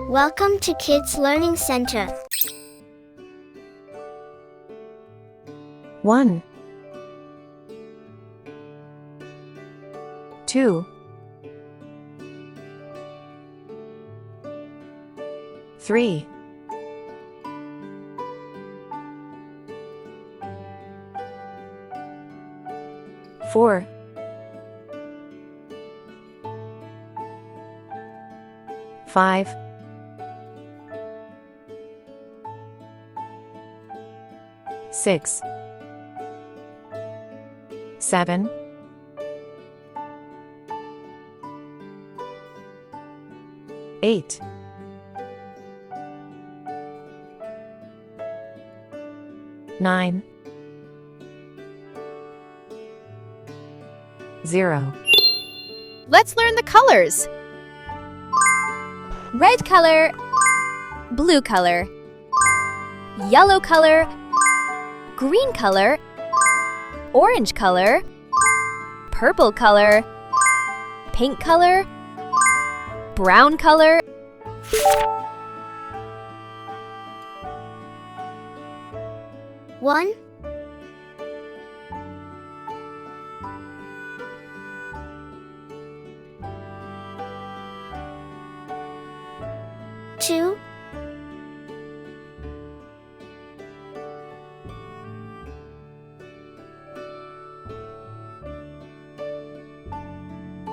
Welcome to Kids Learning Center. 1 2 3 4 5 6 7 8 9 0 Let's learn the colors. Red color, blue color, yellow color, green color, orange color, purple color, pink color, brown color. One, 2,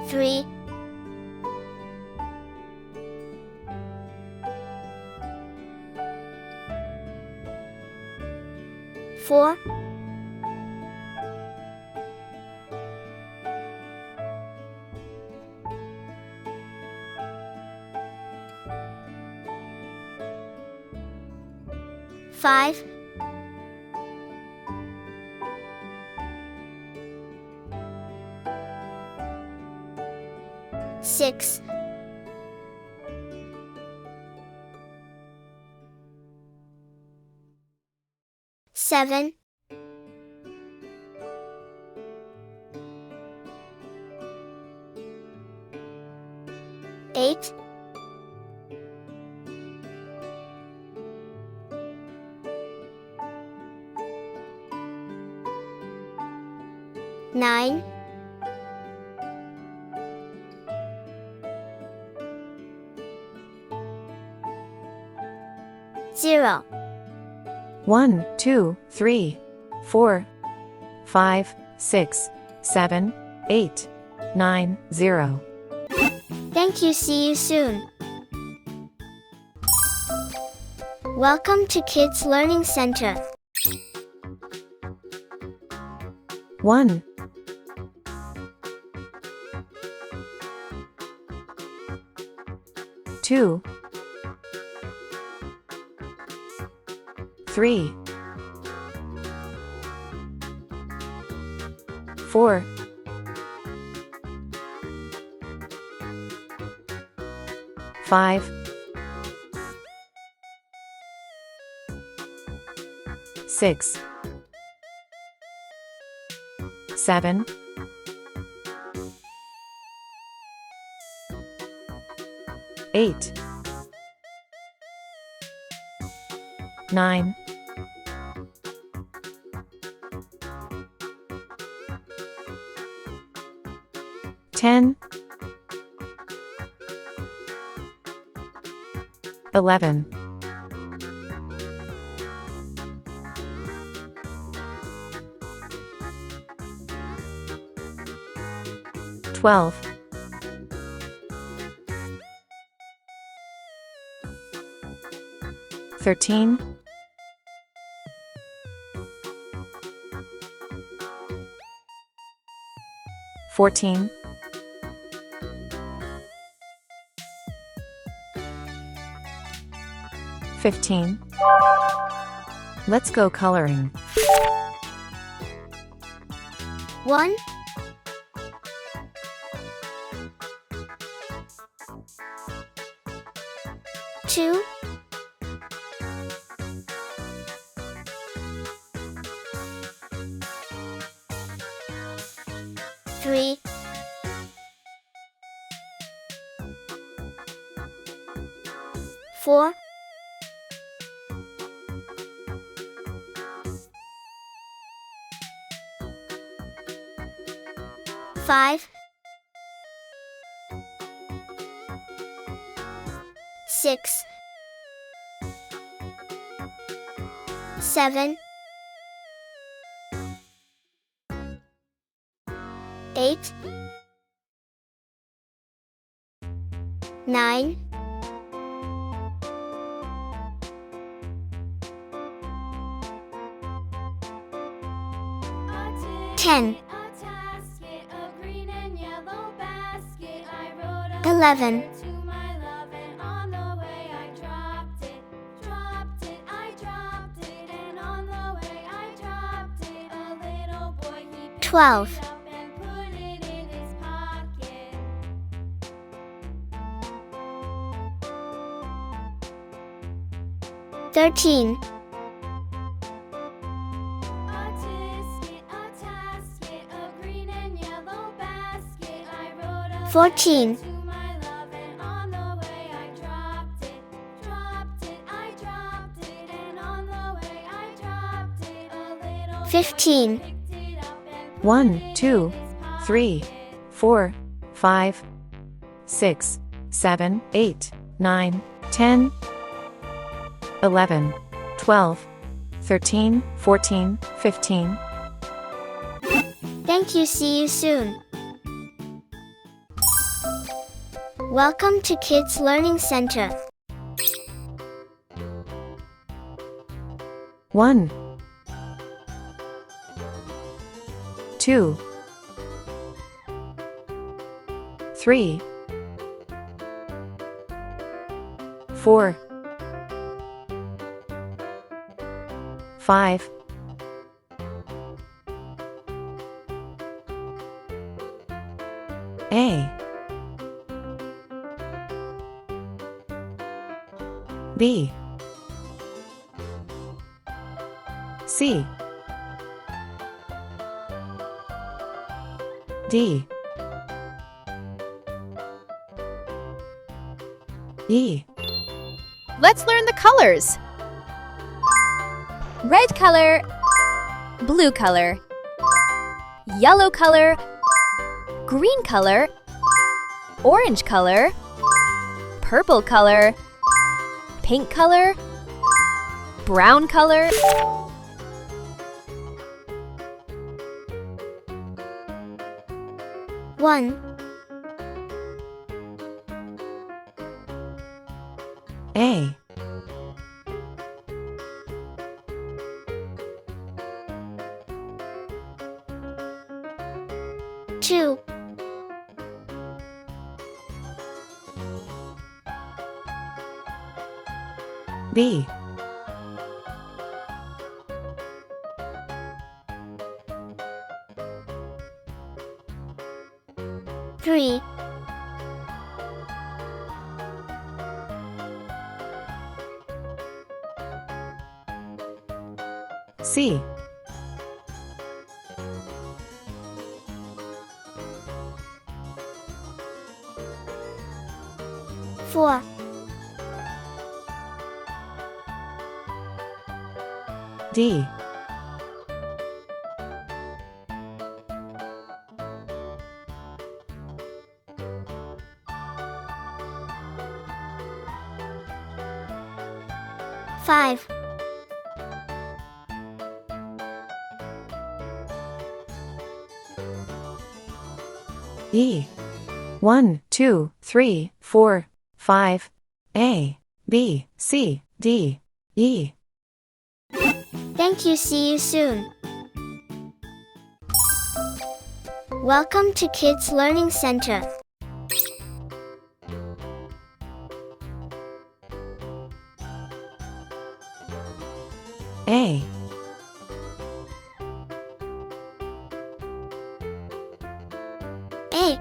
3, 4, 5, 6, 7, 8, 9, 0. 1 2 3 4 5 6 7 8 9 0 Thank you. See you soon. Welcome to Kids Learning Center. 1 2 3 4 5 6 7 8 9 10 11 12 13 14 15 Let's go coloring. 1, 2, 3, 4, 4, 5, 6, 7, 8, 9, 10, 11, 12, 13, 14, 15, 1, 2, 3, 4, 5, 6, 7, 8, 9, 10, 11, 12, 13, 14, 15. Thank you. See you soon. Welcome to Kids Learning Center. 1, 2, 3, 4, 5, 'A', B', C', D', E'. Let's learn the colors. Red color, blue color, yellow color, green color, orange color, purple color, pink color, brown color, One, A, 2, 'B', 3, C', 4, D', 5, E. 1, 2, 3, 4, 5, A, B, C, D, E. Thank you. See you soon. Welcome to Kids Learning Center. A, A,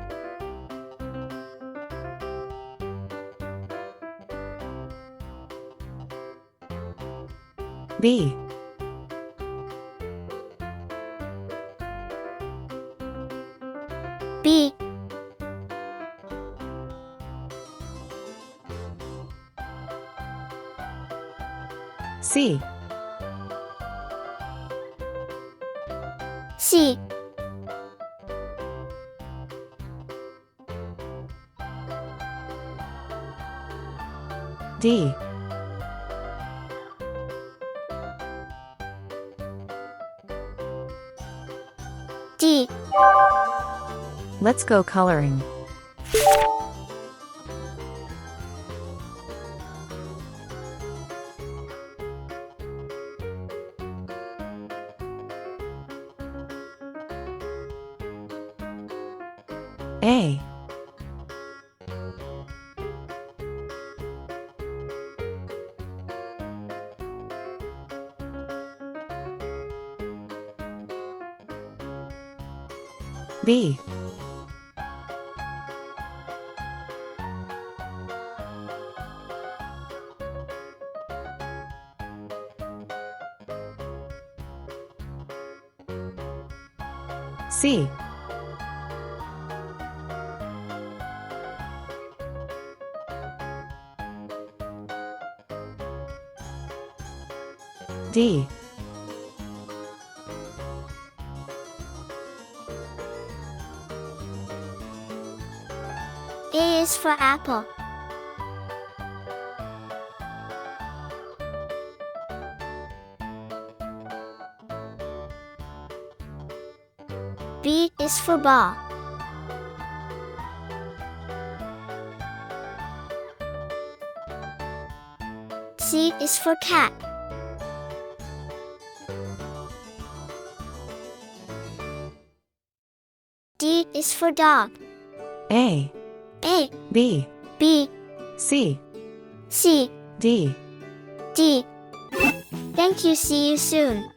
B, B, C. C. D. D. Let's go coloring. A. B. C. D. A is for apple. B is for ball. C is for cat. D is for dog. A. A. B. B. C. C. D. D. Thank you. See you soon.